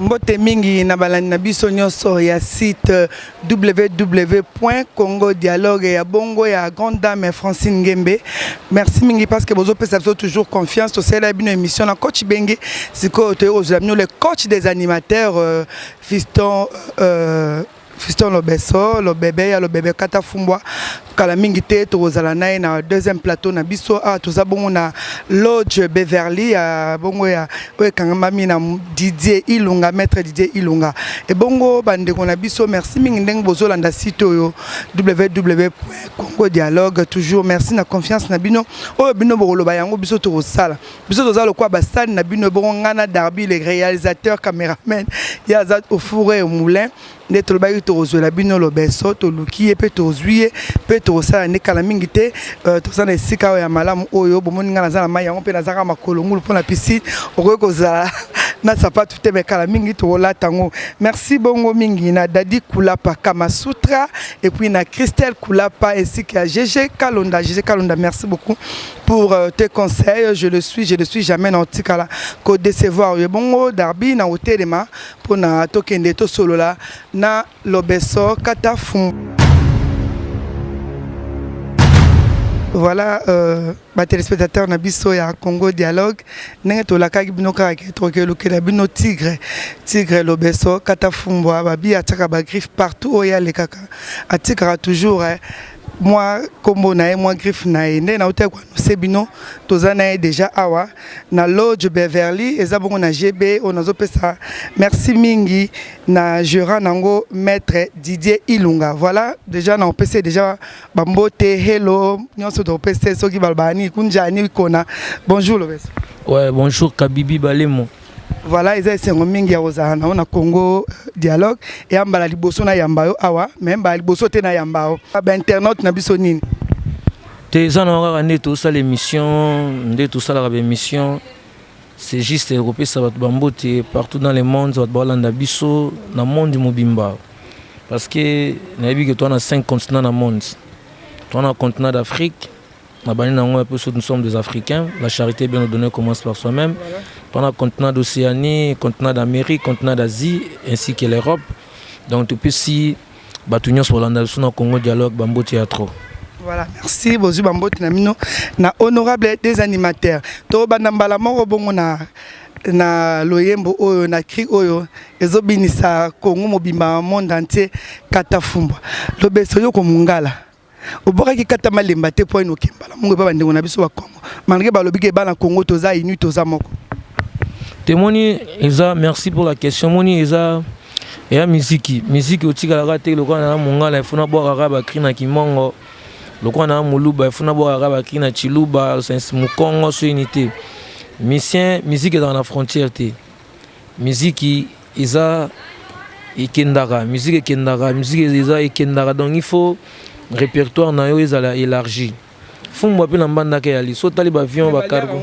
Mbote mingi na balani na biso nyonso ya site www.congodialogue ya bongo ya grande dame Francine Ngembe. Merci mingi parce que vous avez toujours confiance au sein de la émission na coach Bengue. C'est le coach des animateurs Fiston Lobeso, le bébé Katafumbwa, Kalamingi te tozala nae na deuxième plateau na biso toza bongo na Lodge Beverly ya bongo ya kangambami na Didier Ilunga, maître Didier Ilunga. Et bongo bandeko na biso, merci mingi ndenge bozolanda site oyo www.congodialogue. Toujours merci na confiance na bino oyo bino boloba yango biso tozala lokwa basani na bino bongo ngana Darby les réalisateurs caméramen ya zat au four et au moulin. Ne tolobaki tozwela bino lobeso toluki pe tozwie pe tozala ne kala mingi te tozana esika ya malamu oyo bomoni ngana za na mai yango pe nazaka makolo ngulu pona piscine okoki kozala na sapatu te be kala mingi tola tango. Merci bongo mingi na Dadi Kulapa Kamasutra et puis na Christelle Kulapa ainsi que GG Kalonda. Merci beaucoup pour tes conseils. Je le suis jamais dans tikala ko décevoir bongo Darby na hotelema pour na tokende to solo la na lobeso katafun. Voilà, téléspectateurs na biso ya Congo Dialogue nenge to la kaki bino ka ke lokela bino tigre lobeso katafumbwa babi ataka ba griffe partout oya le kaka atika toujours moi combo na moi griffe na ende na ote kwa sebino tozana déjà awa na Lodge Beverly ezabongo na GB onazo pesa. Merci mingi na gérant nango maître Didier Ilunga. Voilà, déjà na PC déjà bambote hello nyonso to PC soki balbani kunjani kona. Bonjour Lobes. Ouais, bonjour Kabibi Balemo. Voilà, ils ont mingi ya ozana on a Congo Dialogue et ambala liboso na yambayo awa même ba liboso te na yambao ba internet na biso nini te zana ngane to ça l'émission ndé tout ça la émission c'est juste européen ça va bambote partout dans le monde ça va balanda biso na monde du mobimba parce que na bi que toi na 5 continents dans le monde. Toi na continent d'Afrique nous sommes des Africains. La charité bien nous donner commence par soi-même. Voilà. On a le continent d'Océanie, continent d'Amérique, continent d'Asie, ainsi que l'Europe. Donc depuis si Batunion sur l'Andalou, Congo Dialogue, Bambo Théâtre. Voilà, merci. Bonjour Bambo Tinamino. Na honorable des animateurs. To banambala moko bongo na loyembo oyo na cri oyo ezobinisa Congo mobimba monde entier katafumba. Lobeso yo ko mungala. Oboka ki kata malemba te point okembala mungu ba ndeko na biso ba Congo malgré ba lobike ba na Congo toza inu toza moko témoigner eza. Merci pour la question moni eza ya musique otika la rate le kwa na mongala ifuna boka ba krina kimongo le kwa na muluba ifuna boka ba krina chiluba sensi mukongo so unité musique dans la frontière te musique eza ikendaka musique eza ikendaka donc il faut répertoire na yo ezala élargi fumba pe na mbanda ke yali so tali ba avion ba cargo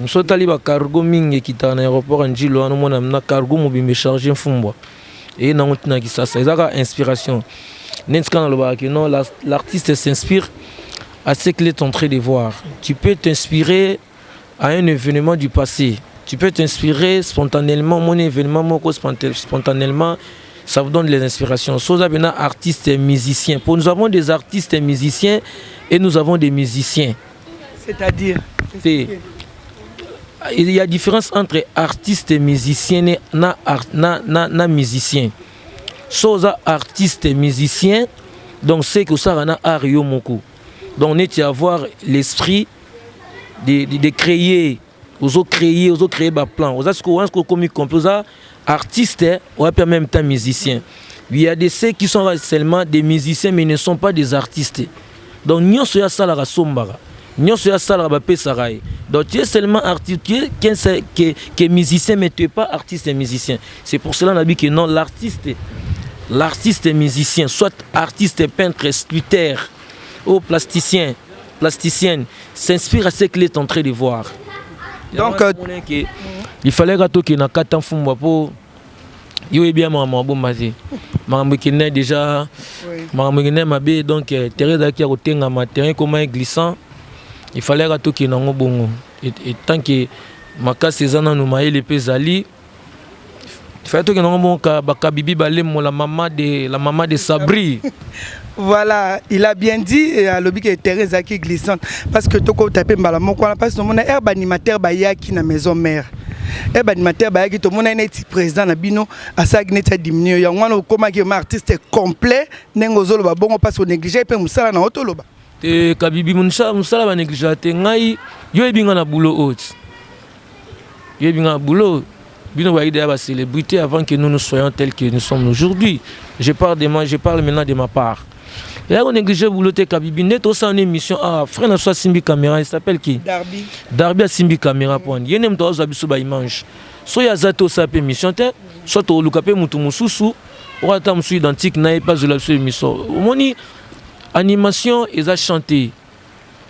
so tali ba cargo mingi kita na aéroport njilo anu mona na cargo mobimbe charger fumba et na ngotina ki sasa ezaka inspiration nenskana lo ba que non l'artiste s'inspire à ce qu'il est en train de voir. Tu peux t'inspirer à un événement du passé, tu peux t'inspirer spontanément mon événement moko spontanément. Ça vous donne les inspirations. Nous avons des artistes et musiciens. Pour nous avons des artistes et musiciens et nous avons des musiciens. C'est-à-dire il y a différence entre artistes et musiciens et musiciens. Nous avons artistes et musiciens, donc c'est que ça a art yomoko. Donc on est à avoir l'esprit de créer, aux créer des plans. Aux artistes ou en même temps musiciens. Il y a des ceux qui sont seulement des musiciens mais ne sont pas des artistes. Donc nous sommes salara sombara. Nous sommes salara pesarai. Donc tu es seulement artiste, tu es musicien mais tu n'es pas artiste et musicien. C'est pour cela qu'on a dit que non, l'artiste est musicien, soit artiste, peintre, sculpteur ou plasticienne s'inspire à ce qu'il est en train de voir. Donc il fallait que na katan fumba po yo bien maman bon mazé maman qui n'est déjà maman qui n'est mabé donc terrain qui a rotenga terrain comment glissant il fallait que na ngobongo et tant que makasi ezana no mayele pezali fait que non mon Kabibi balem la maman de Sabri. Voilà, il a bien dit à l'objet que Thérèse qui glissante parce que toko tapé mbala moko parce que mon herbe animateur bayaki na maison mère. Herbe animateur bayaki to mon eti président na bino asagi neta diminuer ya ngwana okoma ki artiste complet nengozolo ba bongo parce que négliger pe musala na otoloba. Te Kabibi musala ba négliger te ngai yo ebinga na boulot haute. Yo ebinga na boulot bino ba ide ba célébrité avant que nous soyons tels que nous sommes aujourd'hui. Je parle maintenant de ma part. Et là, on néglige boulot Kabibi net aussi en émission. Ah, frère na soit Simbi Caméra, il s'appelle qui? Darby à Simbi Caméra point. Il y a même toi abiso ba image. So ya zato sa pe émission te, soit to lukape mutu mususu, ou attend musu identique na pas de la émission. Moni animation ils a chanté.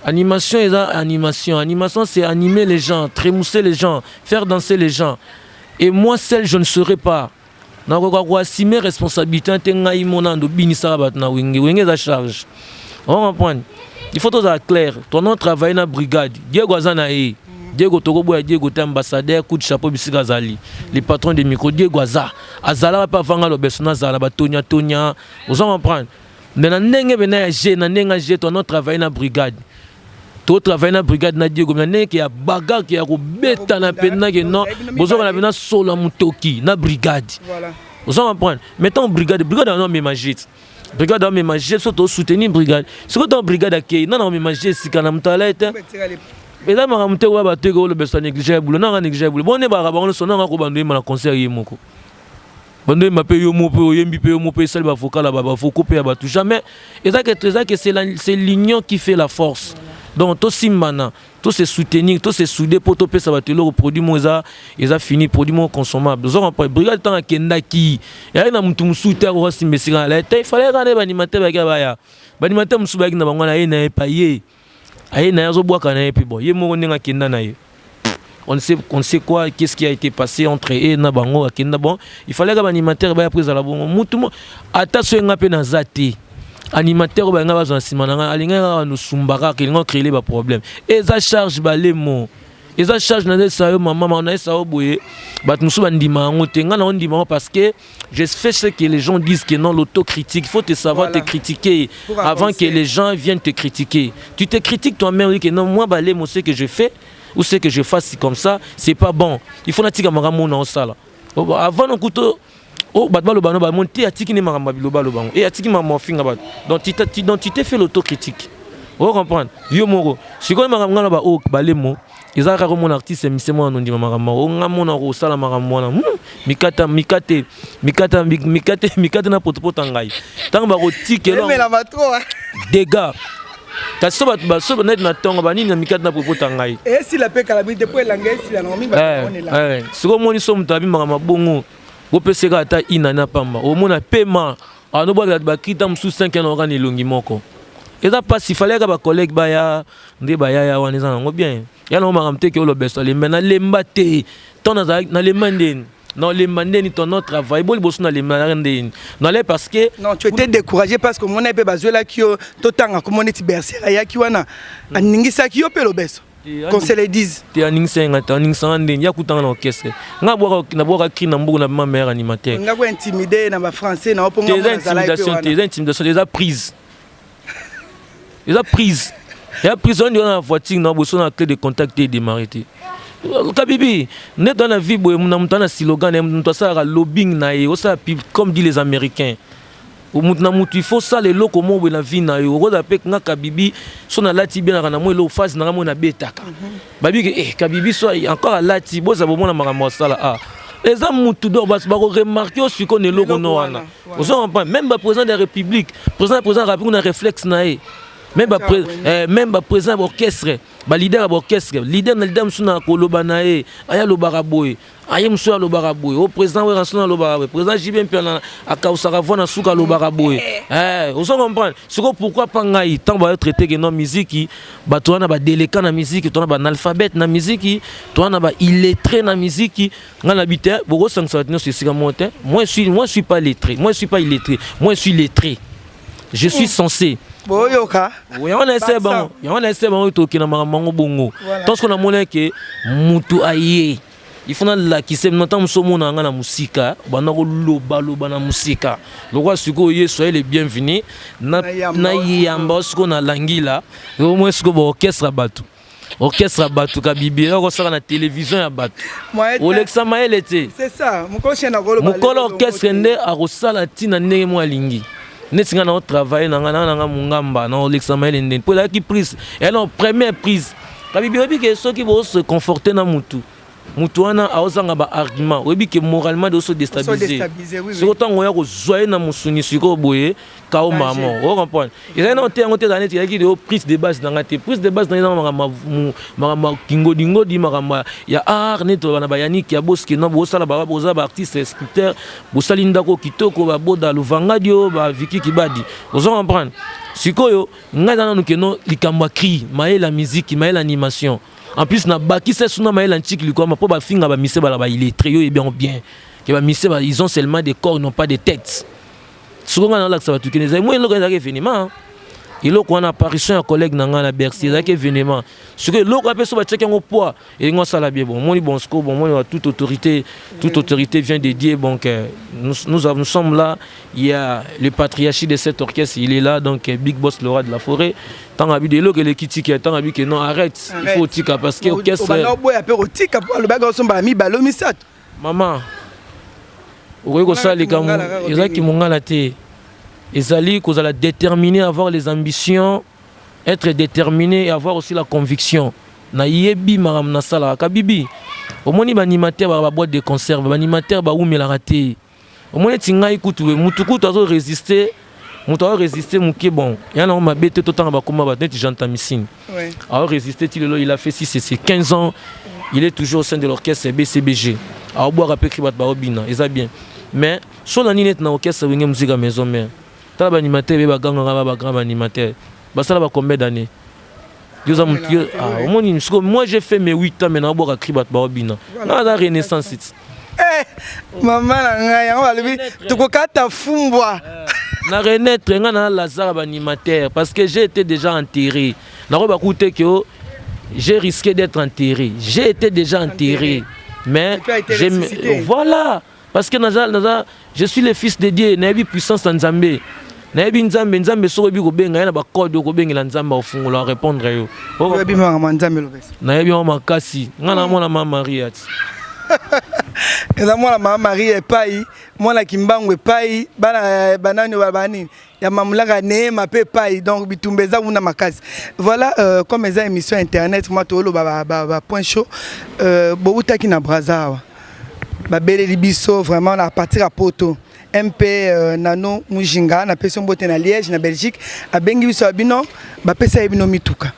Animation ils a animation. Animation c'est animer les gens, trémousser les gens, faire danser les gens. Et moi seul je ne serai pas. Na ko assumer responsabilité ntengai monando binisa bat na wenge za charge. On comprend. Il faut tout ça clair. Ton nom travaille na brigade. Diego Azana Diego Togobo Diego ambassadeur coup de chapeau bisika zali. Les patrons de micro Diego Azala pas vanga lo besona zala ba Tonya. Vous en comprendre. Mais na ndenge bena ya na ndenga ton nom travaille na brigade. Tout travail na brigade na Diego Mane qui a bagarre qui a robeta na pena que non besoin na pena solo mutoki na brigade. Voilà. Vous en comprendre. Mettons brigade non mais magite. Brigade non mais magite surtout soutenir brigade. Ce que ton brigade akei non mais magite si kana mtalete. Mais là ma mte wa ba tego le besoin négliger boulot non négliger boulot. Bon ne ba ba on sona ko bando ma concert yemoko. Bando ma pe yo mo pe yembi pe yo mo pe sel ba vocal ba faut couper ba tout jamais. Et ça que c'est l'union qui fait la force. Donc, tout simana, tout se soutenir, tout se souder pour topper ça va te le produit moza, ils a fini produit mon consommable. Nous avons pas brigade tant que ndaki. Il y a un mutum souter au reste mais là, il fallait regarder l'animateur bagaya. L'animateur musu bagi na bangwana ye na paye. Aye na zo bois kana puis bon, ye mo ndenga kenda na ye. On sait quoi, qu'est-ce qui a été passé entre eux et Nabango à Kenda. Bon, il fallait que l'animateur ait pris à la bonne. Moutoum, attention à peine à zati. Animateur ba nga bazana simananga alinga no sumbaka kelinga créer les problèmes et ça charge ba les mots et ça charge na ça yo maman na ça boye bat musu bandima ngote nga na ondima parce que je fais ce que les gens disent que non l'autocritique il faut te savoir te critiquer avant que les gens viennent te critiquer. Tu te critiques toi-même que non moi ba les mots ce que je fais ou ce que je fasse comme ça c'est pas bon. Il faut natika makambo na osala avant no couteau. Oh, batbalo bano ba monter atiki ne maramba biloba lo bango et atiki ma mofinga bat. Donc tu t'es fait l'autocritique. Vous comprenez? Yo moro. Si ko maramba na ba o balemo, ezaka ko mon artiste misemo no ndima maramba. O ngamona ko sala maramba na. Mikate na potopota ngai. Tanga ba ko tikelo. Mais la matro. Dégâts. Ta soba net na tonga ba nini na mikate na potopota ngai. Et si la paix calamité pour l'angais si la nomi ba on est là. Si ko moni somme tabi maramba bongo. Vous pouvez se gâter inana pamba. Au moins paiement. Ah nous bois ba kita msu 5 ans organe longi moko. Et ça passe il fallait que ba collègue baya ndé baya ya waneza ngo bien. Ya no maramte ke lo beso le mena lembate. Ton na le manden. Non les manden ton notre travail. Bon bosso na le manden. Non les parce que non tu étais découragé parce que mon épée bazuela ki to tanga comme on est bercera ya ki wana. Aningisa ki yo pe lo beso. Qu'on se le dise. Tu as une scène, tu as une scène, il y a tout dans l'orchestre. Na boire qui n'a pas ma mère animateur. On a intimidé dans le français, na pas tes intimidations, des prises. Les a prises. Il y a pris dans la voiture, na besoin de clé de contact et de m'arrêter. Kabibi, net dans la vie, mon amtana slogan, on ça lobbying na et ça comme disent les Américains. Il faut ça les locaux de la vie na yo roda pek nga Kabibi so na lati bien na mo lo face na mo na betaka babi Kabibi so encore à lati boza bomona makambo sala ah les hommes tout d'or ba remarquer aussi qu'on est logo no wana vous en pas même ba président de la République président rapide na réflexe na même ba président orchestre ba leader orchestre leader na leader suna koloba na aya lo baraboy aye mso lo baraboy au président wa suna lo baraboy président JB Mpiana akausaka vona suka lo baraboy vous comprenez c'est pourquoi pas ngai tant ba traiter que non musique ba to na ba délicat na musique to na ba analphabète na musique to na ba illettré na musique ngana bité boko sangsa tino c'est moi je suis pas lettré moi je suis pas illettré moi je suis lettré je suis censé boyoka yango na ese bango yango na ese bango toki na makambo bongo parce que na mona ke mutu aye il faut na la qui se nota musomo na nga na musika bana ko loba na musika lokwa siko ye soyez les bienvenus na yamba siko na langila au moins siko bo orchestre batu ka bibi ko sala na télévision ya batu Olexa Mael était c'est ça mukolo orchestre nde akosala tina ndenge mo alingi netinga na travailler na nga mungamba na Olexa Mael nde pour la qui prise et non première prise ka bibi obi ke so ki bo se conforter na mutu wana aozanga ba argument obi ke moralement de se déstabiliser c'est autant ngoya ko zoyer na musuni siko boye kao maman on comprend il y a non te ngote dans net il y a qui de prise de base dans ngate prise de base dans ma kingo dingo di makamba ya art net na bayanik ya boski na bosala ba boza ba artiste sculpteur bosalinda ko kitoko ba boda luvanga dio ba viki kibadi on comprend sikoyo ngada nanu ke no likamba cri maé la musique maé l'animation. En plus, na baki c'est sous na l'antique likoma pour ba finga ba mise ba il est très et bien que ba mise ils ont seulement des corps non pas des têtes. Souvent na la ça va tout keneza moi lo ka événement il lo ko na apparition un collègue na nga na Bercy ça événement ce que lo ko pe so ba checker ngo poids et ngo sala bien bon moi bon sco bon moi toute autorité vient dédier donc nous sommes là il y a le patriarche de cet orchestre il est là donc Big Boss le roi de la forêt tant habi de lo que le kiti qui tant habi que non arrête il faut tika parce que orchestre on boya pe tika pour le bagarre somba mi balo mi sat maman okoki kosala likambo ezalaki mongala te ezali kozala déterminé avoir les ambitions être déterminé et avoir aussi la conviction na yebi maram na sala kabibi omoni ba animateur ba boîte de conserve ba animateur ba umelaka te omoni tingai kutu mutukutu azo résister muke bon yana on mabete to tanga ba koma ba net janta missing a résister il a fait 15 ans il est toujours au sein de l'orchestre BCBG a boire après kribat ba obina eza bien mais sur la net na orchestre wenge musique à maison mère ta ba animateur ba ganga ba grand animateur ba sala ba combien d'années moi j'ai fait mes 8 ans maintenant boire kribat ba obina na la renaissance maman nga yango balobi tukokata fumbwa na renaître nga na Lazare animateur parce que j'ai été déjà enterré na ko ba coûter que j'ai risqué d'être enterré j'ai été déjà enterré mais voilà parce que je suis le fils de Dieu na bi puissance nzambe na bi nzambe so bi ko benga na ba code ko bengela nzambe ofungula répondre yo bi mama nzambe lobesi na bi mama kasi nga na mona mama Maria eza mwana mama Marie epai mwana kimbangu epai banani babani ya mamulaka neema pe epai donc bitumba eza kuna makasi voilà comme eza émission internet moi tolo ba point chaud boutaki na Brazzaville babeleli biso vraiment à partir à poto MP nano mujinga na peso mbote na Liège na Belgique abengi biso abino bapesa ebino mituka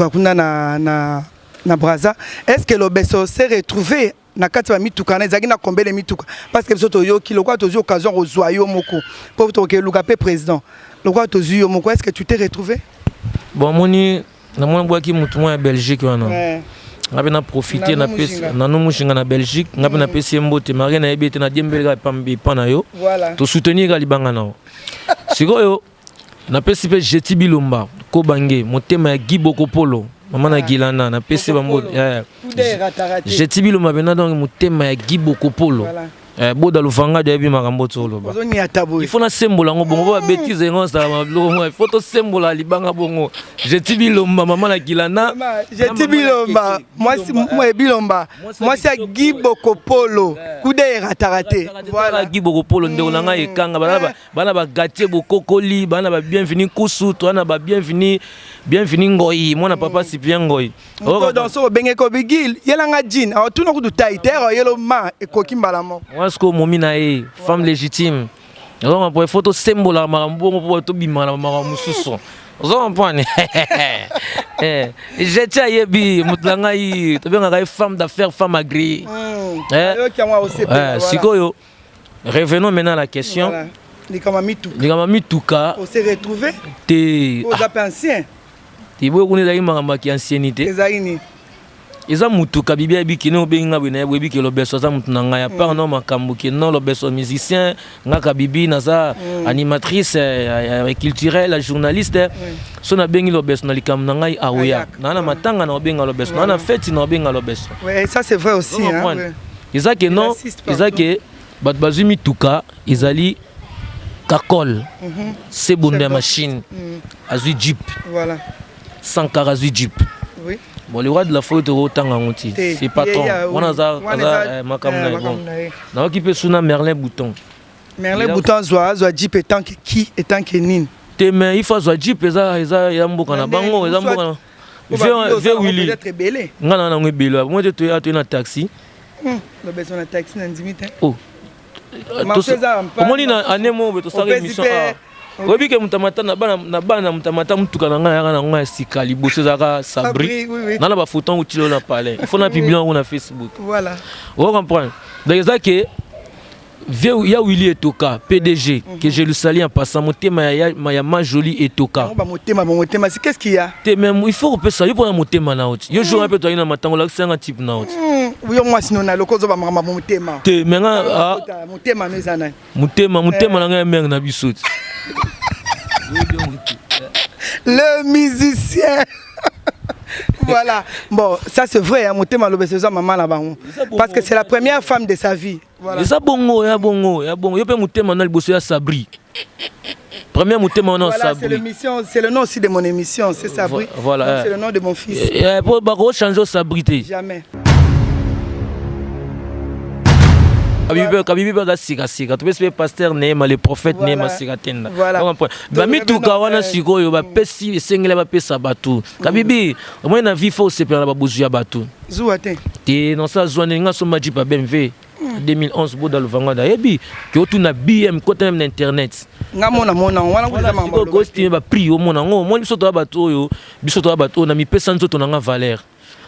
kuna na Brazza. Est-ce que l'Obeso s'est retrouvé na kati ba mituka na ezaki na combien de mituka parce que biso yo ki lokwa tozo occasion kozwa yo moko pour to ke luka pe président lokwa tozo yo moko est-ce que tu t'es retrouvé bon moni na mona bwaki mutu mo ya Belgique wana ngabe na profiter na pesa na no mushinga na Belgique ngabe na pesa mbote mari na ebete na diembelga pambi pana yo to soutenir ga libanga na sikoyo na pesa pe Jeti Bilomba ko bange motema ya Giboko Polo maman na Gilana na pesa bambo Jeti Bilomba bena donc motema ya Giboko Polo boda lufanga de bi makambo tsolo ba il faut na sembola ngo bongo ba bêtise ngo sa ma il faut to sembola libanga bongo Jeti Bilomba maman na Gilana Jeti Bilomba moi Bilomba moi c'est Giboko Polo kude ratarate voilà Giboko Polo ndeko nanga ekanga bana ba gatier bokokoli bana ba bienvenue kusu to na ba bienvenue ngoi mona papa Sipien ngoi dans so benge ko bigil yela nga jean a tout no kudu taiter yelo ma ekoki mbalamo Wasko momina e femme légitime. Alors pour photo symbole à marambo pour to bimala maramususo. Ozo mpane. J'étais yebi mutlanga yi to benga ka femme d'affaires femme agréée. Sikoyo. Revenons maintenant à la question. Likama mituka. On s'est retrouvé. Aux anciens. Tibo kuni za imanga ki ancienneté. Ezalini. eza mutu kabibi abiki no benga bena webi ke lobeso za mutu na ngaya par no makambu ke no lobeso musicien nga kabibi naza animatrice culturelle journaliste so na bengi lobeso na likam na ngai aoya na matanga na benga lobeso na fête na benga lobeso. Ouais, ça c'est vrai aussi hein. Ezake non, ezake bat bazumi tuka ezali kakol. C'est bonne machine. Azui jeep. Voilà. Sans azui jeep. Oui. Bon, le roi de la faute autant en c'est patron. On a makamna. Na occupé suna Merlin Bouton. Merlin Bouton zoa jeep étant que qui étant que nin. Te mais il faut zoa jeep eza ya mboka na bango eza mboka na. Ve Willy. Peut-être belé. Ngana na ngibelo. Moi je te na taxi. Le besoin na taxi na ndimite. Oh. Comment ni na anemo beto sa émission a. Obi ke mutamata na bana mutamata mutuka na ngana na ngwa sika liboso zaka sabri na ba photo utilo na palais il faut na publier na Facebook. Voilà, on comprend. Donc ça que ya Willy Etoka PDG que je le salue en passant motema ya ma joli Etoka ba motema c'est qu'est-ce qu'il y a te même il faut repasser yo pour motema na autre yo jour un peu toi na matango la c'est un type na autre oui moi sinon na lokozo ba mama motema te menga motema nezana motema na nga menga na biso. Le musicien. Voilà. Bon, ça c'est vrai, hein, Motema Lobesoza maman là-bas. Parce que c'est la première femme de sa vie. Voilà. Ça bongo, ya bongo. Yo pe Motema na liboso ya Sabri. Première Motema na Sabri. C'est le nom aussi de mon émission, c'est Sabri. Voilà. C'est le nom de mon fils. Pour ba changer Sabri. Jamais. Kabibi baga sika tu peux pasteur Nema le prophète Nema sikatenda ba mituka wana sikoyo ba pesi esengela ba pesa batu kabibi moi na vie faut se perdre ba bozu ya batu zuate te non ça zone nga so maji pa BMW 2011 boda luvanga da yebi ki otu na BM côté même na internet nga mona wana kuza mamba ghost ba prix o mona ngo moi biso to batu oyo biso to batu na mi pesa nzoto na nga valeur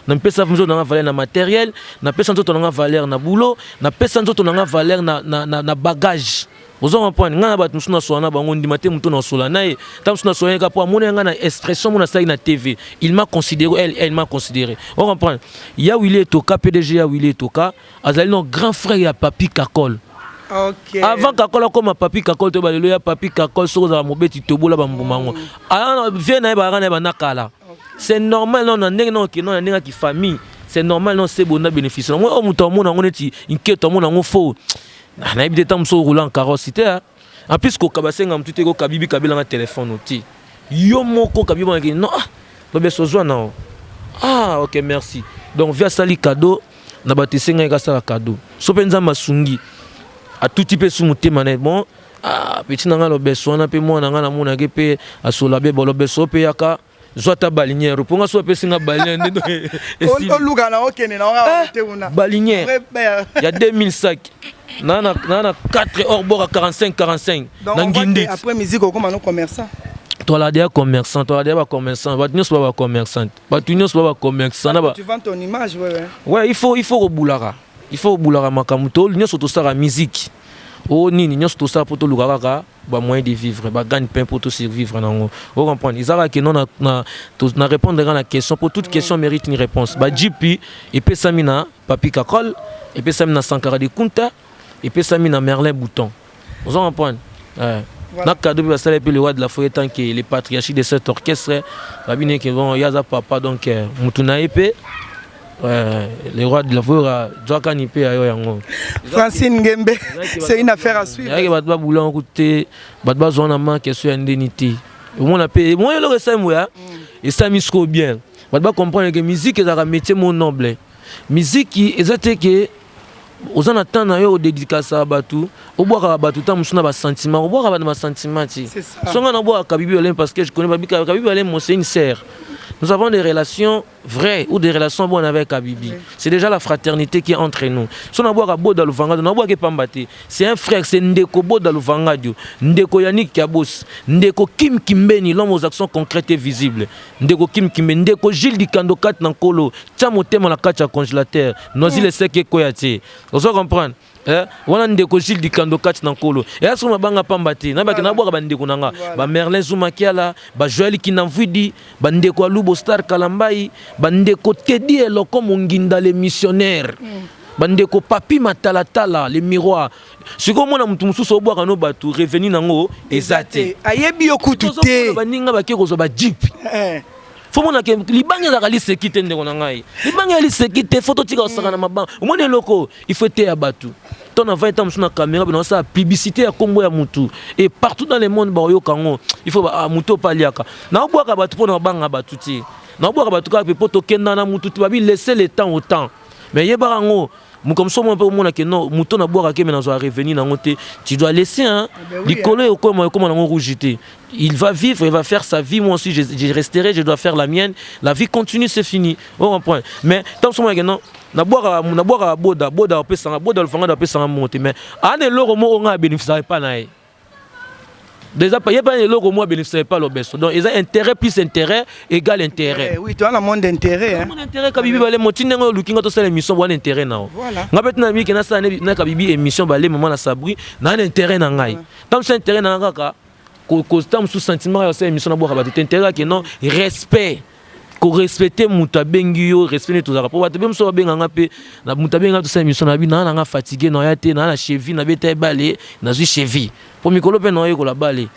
na pesa nzoto na valeur na matériel na pesa nzoto na valeur na boulot na pesa nzoto na valeur na bagage ozo comprendre nga ba tusuna soana bango ndimate muto na sola nae tam suna soana ka po mona nga na expression mona sai na TV il m'a considéré elle m'a considéré on comprend ya Willy Etoka PDG ya Willy Etoka azali no grand frère ya Papi Kakol. Okay. Avant Kakol comme Papi Kakol to balelo ya Papi Kakol so za mobeti tobola ba mbumango ana vient na ba kana ba nakala. C'est normal non non qui famille c'est normal non c'est bon bénéfice moi on muto mona ngoti inquiète mona ngofo na ibite tam so roulant carrossité en plus ko kabasenga mtute ko kabibi kabila na téléphone oti yo moko kabibi non ba beso na ah OK merci donc via sali cadeau na batesenga ka sala cadeau so penza masungi a tout type su mutema na bon ah petit na ngalo beso na pe mona ngana mona ke pe asola be bolo beso pe yaka Zota balinière pour nga so pesinga balinière ndo on luka na okene na nga te una balinière il y a 2000 sacs nana 4 hors bord à 45 na nginde après musique comme un commerçant toi la dia commerçant toi la dia ba commerçant ba nyos ba commerçant ba nyos ba commerçant na ba tu vends ton image ouais il faut reboulara makamuto nyos to sara musique oh nini nyos to sara poto lukaka ba moyen de vivre ba gagne pain pour tout survivre nango vous comprenez izara que non na répondre à la question pour toute question mérite une réponse ba JP et pe samina Papi Kakol et pe samina Sankara de Kunta et pe samina Merlin Bouton vous comprenez na cadeau ba sala pe le roi de la forêt tant que les patriarches de cet orchestre babine que bon yaza papa donc mutuna épée le roi de la forêt doka ni pe ayo yango Francine Ngembe c'est une affaire à suivre ya ba boulon côté ba zona manque sur indemnité on a payé moi le reste moi et ça misko bien ba comprendre que musique est un métier mon noble musique qui exacte que aux en attendant yo dédicace à batu au boire batu ta musuna ba sentiment au boire ba sentiment ti songa na boire kabibi olem parce que je connais pas kabibi olem mon c'est une sœur. Nous avons des relations vraies ou des relations bonnes avec Kabibi. Oui. C'est déjà la fraternité qui est entre nous. Si on a boire Boda Luvanga, on a boire Pambate. C'est un frère, c'est Ndeko Boda Luvanga, Ndeko Yannick Kabos, Ndeko Kim Kimbeni, l'homme aux actions concrètes et visibles. Ndeko Kim Kimbeni, Ndeko Gilles Dikando Kat Nankolo, Tchamote Malakacha congélateur, Noisy le Seke Koyate. Vous comprenez? wana ndeko Gilles Dikando kati na nkolo ya so mabanga pamba te na baki na bwaka bandeko nanga ba Merlin Zumakiala ba Joël Kinamvidi bandeko Alubo Star Kalambai bandeko Teddy Eloko Monginda les missionnaires bandeko Papi Matalatala les miroirs siko mona mutu mususu obwaka no batu revenu nango ezate ayebi yokutu te baninga bake kozo ba jeep fomona ke libanga za kali sekite ndeko na ngai libanga ali sekite photo tika osaka na mabanga omone loko il faut te ya batu ton avant étant sur la caméra ben ça publicité ya kombo ya mutu et partout dans le monde ba yo kango il faut ba muto paliaka na obwaka batu pona banga batu ti na obwaka batu ka pe poto kenda na mutu ti ba bi laisser le temps au temps mais yeba ngo comme ça on peut mona que non muto na bwaka ke mais na zo revenir na ngote tu dois laisser hein likolo yo comme na rougité il va vivre, il va faire sa vie, moi aussi je resterai, je dois faire la mienne. La vie continue, c'est fini. On reprend. Mais tant que moi non, na boire boda on peut s'en boda le fanga on peut s'en monter mais ane loro mo on a bénéficié pas naé. Déjà pas y a pas les loro mo bénéficié pas l'obès. Donc ils ont intérêt plus intérêt égal intérêt. Oui, tu as le monde d'intérêt hein. Mon intérêt kabibi balé motine ngo looking to sala émission bon intérêt na. Voilà. Ngapet na mi ke na sa na kabibi émission balé maman na sabri na intérêt na ngai. Tant c'est intérêt na ngaka constant sous sentiment ya sa émission na boka ba intérêt que non respect ko respecter mutabengio respecter tous ara pour ba tebe mso benga ngape na mutabenga to sa émission na bi na nga fatigué na ya te na cheville na beta balé na zui cheville pour mikolo pe na yo ko la balé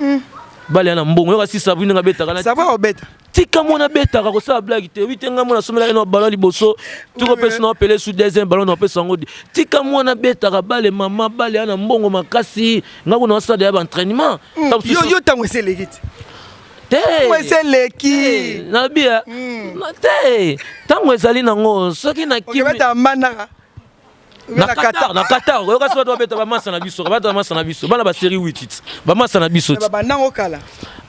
balé na mbongo yo kasi sabu nga beta kana ça va obeta tika mona beta ka ko sa blague te wite nga mona somela no ballon liboso tu ko pesa na appeler sous deuxième ballon na pesa ngo tika mona beta ka balé mama balé na mbongo makasi nga ko na sa de entraînement yo tango c'est legit ouais c'est leki na bia na te tango ezali nango soki na kimi beta manaka na Qatar yo kasi bato beta ba masa na biso bato ba masa na biso bana ba série 8 ba masa na biso ba nango kala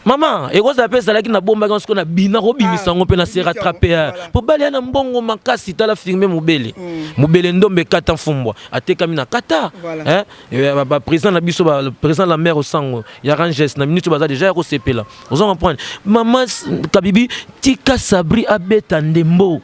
maman et quoi appelle ça là qui na bomba quand on a bina robimisa ngo pe na se rattraper pour bali na mbongo makasi tala filmer mobele ndombe kata fumbwa atekami na Qatar hein ba président na biso ba le président la mère au sango ya ranges na minute baza déjà ko sepela vous en comprendre maman kabibi tika sabri abeta ndembo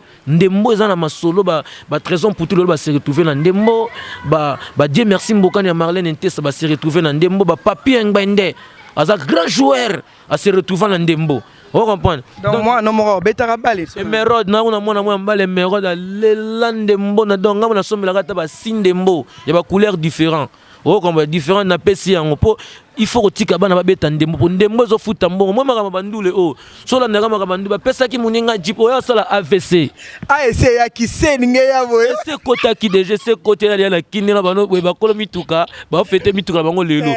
eza na masolo ba trésor pour tout le ba se retrouver na ndembo ba Dieu merci mbokani ya Marlène Ntesa ba se retrouver na ndembo ba papier ngbende aza grand joueur à se retrouver dans Ndembo. Vous comprenez? Donc moi non moi betara balé. Emerode na una mona moi mbale Emerode le Ndembo na donc ngam na sombe la gata ba Ndembo. Il y a ba couleurs différentes. Vous comprenez? Différentes na pesi yango po il faut tika bana ba beta Ndembo po Ndembo zo futa mbongo moi makama bandule o. So la ndanga makama bandu ba pesa ki muninga jipo ya sala AVC. AVC ya kise ninge ya boye. C'est kota ki déjà c'est côté ya na kinela bano ba kolo mituka ba fete mituka bango lelo.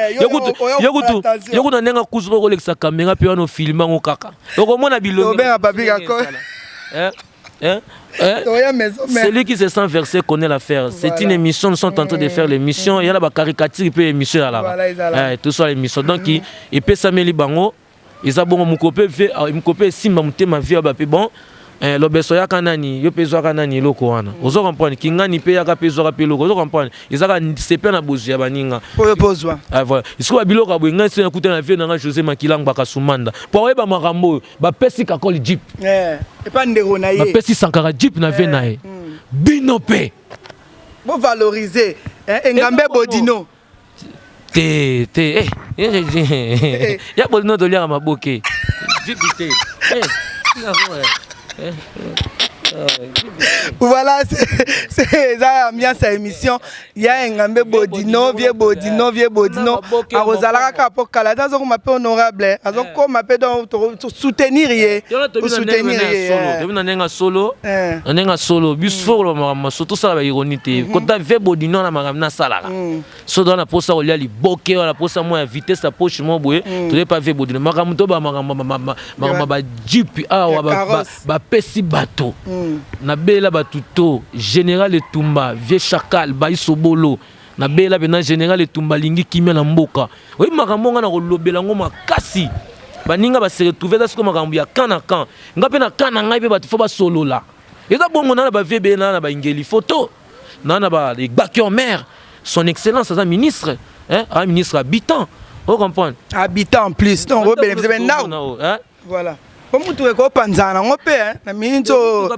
Yokutu ndenga kuzuro ko lekisa kamera pe wana filma ngo kaka. Donc mona bilongo. Obenga papi kako. Celui qui se sent versé connaît l'affaire. C'est une émission, nous sommes en train de faire l'émission. Il y a la caricature, il peut émission là. Tout ça l'émission. Donc il peut s'améliorer bango. Ils ont bon mon copain simba mutema vie ba bon. Le beso ya kanani, yo pezo kanani loko wana. Ozo comprendre kingani pe ya ka pezo ka pelo. Ozo comprendre. Ils ont sepe na bozu ya baninga. Pour pozwa. Ah voilà. Isko biloko abwenga se na kuta na vie na José Makilang bakasumanda. Pour ba makambo ba pesi ka kol jeep. Et pas ndero na ye. Ba pesi sankara jeep na vie na ye. Binope. Bon valoriser Ngambe Bodino. Ya Bodino de lire maboke. Jeep te. Voilà, c'est ça ambiance à émission. Il y a un Ngambe Bodino, vieux Bodino. À Rosalaka Kapokala, ça on m'appelle honorable. Ça on m'appelle soutenir yé. Soutenir yé. Solo. Nenga solo. Bus fort ma surtout ça la ironité. Quand tu vieux Bodino na magamna salara. So dans la posa on li boké la posa moi vitesse sa poche moi boye. Tu n'es pas vieux Bodino. Magamuto ba jeep ba pesi bateau. Na bela batuto général Etumba vieux chacal baisobolo na bela bena général Etumba lingi kimia na mboka oui makambo nga na kolobela ngo makasi baninga ba se retrouver ça comme makambo ya kana kan ngape na kana ngai pe batu fo ba solola eza bongo na ba vieux bena na ba ingeli photo na ba les bakion maire son excellence as ministre un ministre habitant vous comprenez habitant en plus donc vous bénéficiez maintenant voilà. Comment tu es panzana ngope na minzo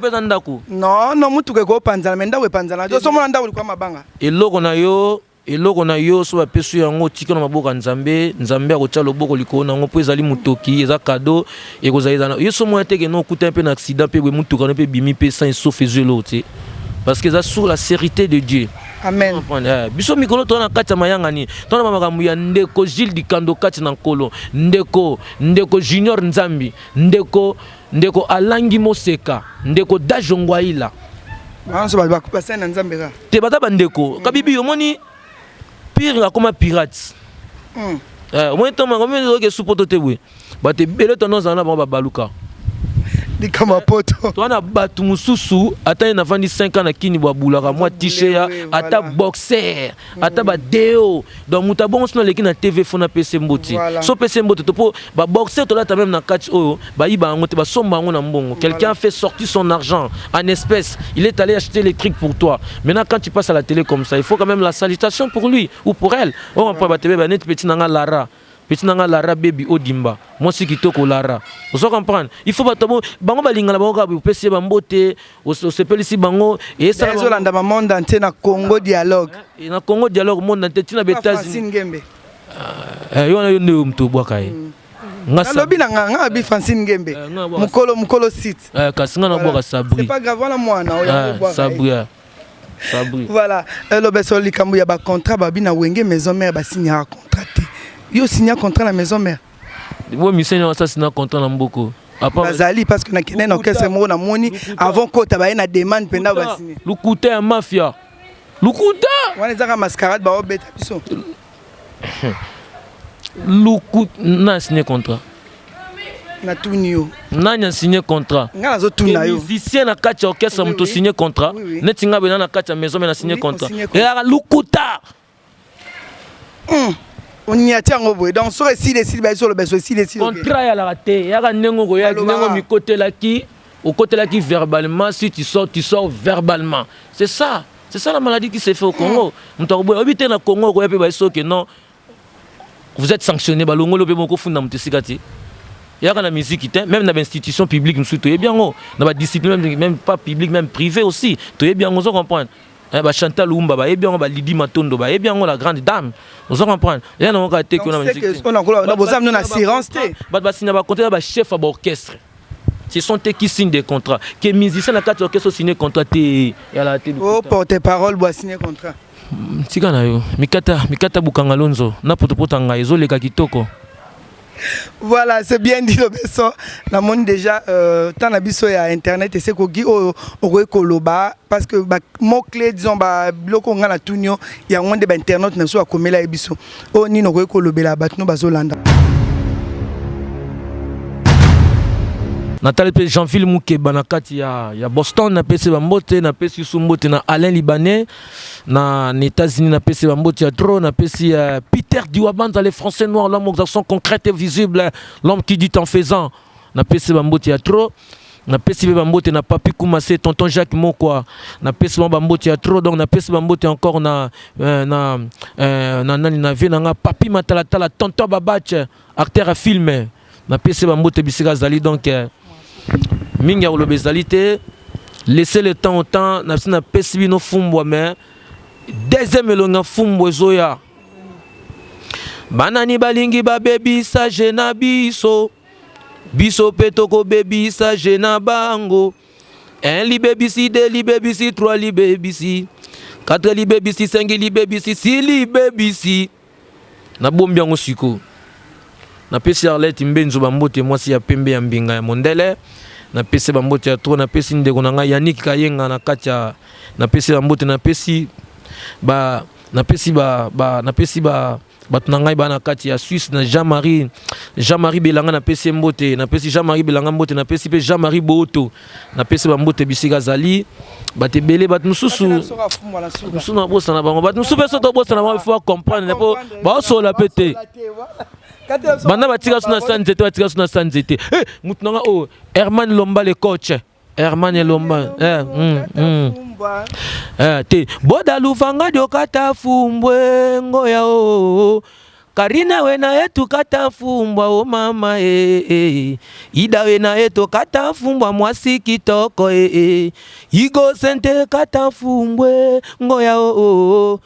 non mutu ke ko panzana menda we panzana jo somo nda uli kwa mabanga eloko na yo eloko na yo so bapesu yango tika na maboka nzambe nzambe akotia loboko likolo nango mpo ezali motoki eza cadeau ekozala yo so moya teke no okuta mpe na accident mpe boye motuka no mpe bimi mpe sans sauf ezelo te parce que eza sur la sécurité de Dieu. Amen. Biso mikolo to na kati ya mayanga ni to na makambo ya ndeko Gilles Dikando kati na nkolo ndeko Junior Nzambi ndeko Alangi Moseka ndeko Dajongwaila Anso ba passer na Nzambe ka te bata bandeko kabibi omoni pire akoma pirates omoni to makambo ke supoto te bwe bate bele tono zana ba baluka Dikama poto. Toi na batu mususu ata na vandi 5 ans na kini bwa bulaka moi t-shirt ata boxer ata ba deo donc muta bon sino leki na TV fona PC mboti so PC mboti to po ba boxer to la ta même na catch oyo ba yiba ngote ba somba ngo na mbongo quelqu'un a fait sortir son argent en espèces il est allé acheter les trucs pour toi maintenant quand tu passes à la télé comme ça il faut quand même la salutation pour lui ou pour elle on va pas tebe ba net petit nanga Lara petit nanga Lara baby Odimba moi si kitoko Lara vous comprendre il faut batabo bango balingala bango ka pesi bambote o sepeli si bango et ça ezolanda ba monde entier na Congo dialogue na Congo dialogue monde entier tina betazi Francine Ngembe yo na yo nde mtu bwaka ye ngasa lobi na nga bi Francine Ngembe mukolo site kasi nga na bwaka sabri c'est pas grave voilà mwana oyo bwaka sabri voilà lo beso likambu ya ba contrat babi na wenge maison mère ba signer contrat yo signer contrat la maison mère moi misenya ça signer contrat na mboko bazali parce que na kene na orchestre mo na moni avant ko tabaye na demande penda ba signer lukuta ya mafia lukuta wana zaka mascarade ba obeta biso lukuta na signer contrat na tunio nanya signer contrat ngala zo tuna yo musicien na kati ya orchestre muto signer contrat netinga bena na kati ya maison mais na signer contrat et lukuta on y a tiens ngoboy donc so si décide ba sur le beso si décide contrat ya la raté ya ka nengo ko ya nengo mi côté là qui au côté là qui verbalement si tu sors verbalement c'est ça la maladie qui s'est fait au Congo mutaboy obité na Congo ko ya pe ba so que non vous êtes sanctionné ba longo lobe moko funda mutesikati ya ka na musique même dans l'institution publique nous tout bien ngo na ba discipline même pas public même privé aussi to bien ngo comprendre ba Chantal Lumba ba bien ba Lydie Matondo ba bien la grande dame vous comprenez rien on a été qu'on a musique on a besoin d'une assurance té ba signer ba contrat ba chef d'orchestre ce sont eux qui signent des contrats que musicien na quatre orchestre signer contrat té ya la té oh porte-parole bois signer contrat tika na yo mikata bukanga lonzo na potopota ngai zo leka kitoko. Voilà, c'est bien dit le beso. La monde déjà tant abisso ya internet et c'est ko gi o koloba parce que ba mot clé disons ba bloko ngana tunyo ya ngonde ba internet na so akomela ebiso. O ni no ko kolobela batno bazolanda. Nathalie pe Jean-Phil Moukeba na kati ya Boston na pesi bambote na pesi sumbote na Alain Libanais na États-Unis na pesi bambote ya Tro na pesi Peter Diwabanza les Français noirs l'homme aux actions concrètes et visibles l'homme qui dit en faisant na pesi bambote ya Tro na pesi bambote na Papi Koumassé tonton Jacques Mokwa na pesi bambote ya Tro donc na pesi bambote encore na Papi Matalatala tonton Babache acteur à film na pesi bambote bisika zali donc mingi ya lobezalité laisser le temps au temps na pesi bino fumbwa mais deuxième elonga fumbwa zoya banani balingi ba baby sa jena biso petoko baby sa jena bango un li baby si deux li baby si trois li baby si quatre li baby si cinq li baby si six li baby si na bombi yango siko na pesi Arlette Mbenzo bambote mwasi ya pembe ya mbinga ya mondele na pesi bambote ya Tro na pesi ndeko na ngai Yannick Kayenga na kacha na pesi bambote na pesi batunangai bana kati ya Suisse na Jean-Marie Belanga na pesi mbote na pesi Jean-Marie Belanga mbote na pesi pe Jean-Marie Boto na pesi bambote bisika zali batebele batmususu na bosa na bango batmususu peso to bosa na bango il faut comprendre po ba sola pete banda batika suna sanzete batika suna sanzete mutunanga o Herman Lomba le coach Herman Lomba te boda luvanga dio kata fumbwe ngoya o Karina wena yetu kata fumbwa o mama Ida wena yetu kata fumbwa mwasi kitoko Igo sente kata fumbwe ngoya o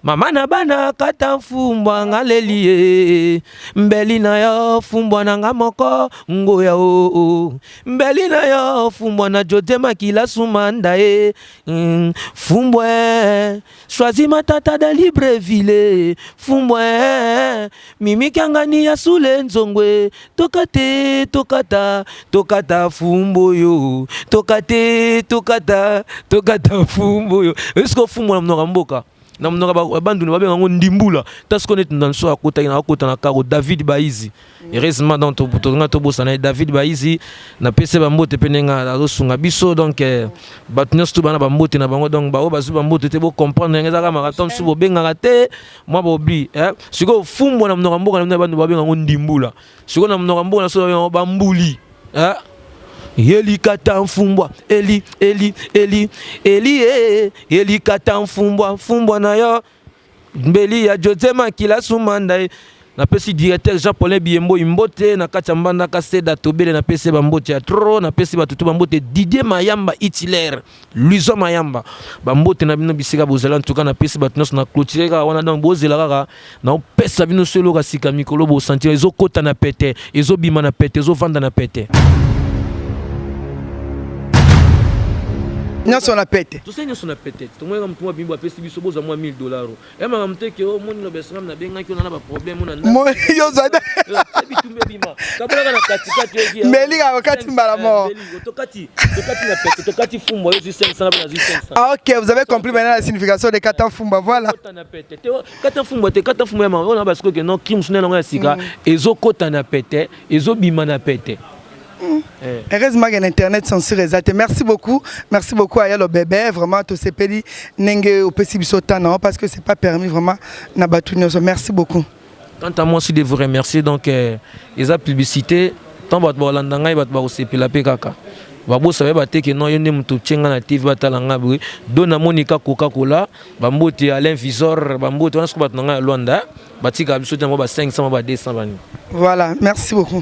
mama na bana kata fumbwa ngalelie mbeli na yo fumbwa na nga moko ngoya o mbeli na yo fumbwa na jotema kila sumanda e fumbwe choisi matata da Libreville fumbwe mimi kangani ya sule nzongwe tokate tokata fumbo yo tokate tokata fumbo yo esko fumbwa na mnoka mboka na mnoka bandu ne babenga ngo ndimbula tasko net ndanso akota na karo David Baizi heureusement dans to bossa na David Baizi na pese ba mbote penenga azosunga biso donc batnyos to bana ba mbote na bango donc ba o bazu ba mbote te bo comprendre ngeza ka marathon su bo benga te moi ba oubli siko fumbo na mnoka mboka na bandu babenga ngo ndimbula siko na mnoka mboka na so ba mbuli Eli kata mfumbwa Eli kata mfumbwa na yo mbeli ya jotema kila sumanda na pesi directeur Jean-Paulin Biembo imbote na kati mbanda kaseda tobele na pesi bambote ya tro na pesi batutu bambote Didier Mayamba Hitler Luiso Mayamba bambote na bino bisika bozala ntuka na pesi batunos na clôturer ka wana dans bozela kaka na pesa bino solo ka sika mikolo bo sentir ezo kota na pete ezo bima na pete ezo vanda na pete. Nyonso na pete. Tu sais nyonso na pete. Tu moi comme toi bimbo apesi biso boza moi $1000. Et ma mteke o moni no besram na benga ki na ba problème na nda. Moi yo zada. Bitumbe bima. Kabula kana katikati yogi. Meli ka wakati mbala mo. Tokati na pete, tokati fumbo yo 500 na 500. Ah OK, vous avez compris maintenant la signification de kata fumba voilà. Kota na pete. Kata fumbo ya ma on a parce que non crime sune na sika ezo kota na pete, ezo bima na pete. Heureusement que l'internet censure exact. Merci beaucoup à Yalo Bébé vraiment tout ces pays n'enge au possible non parce que c'est pas permis vraiment na batunyo. Merci beaucoup. Quant à moi aussi de vous remercier donc les publicité tant bat bolandanga bat ba osepela pe kaka. Ba bo sabe baté que non yone mutu tchenga na TV batalanga bwe dona Monica Coca-Cola bambote Alain Visor bambote wana sko bat nanga Luanda batika biso jambo ba 500 ba 200 bani. Voilà, merci beaucoup.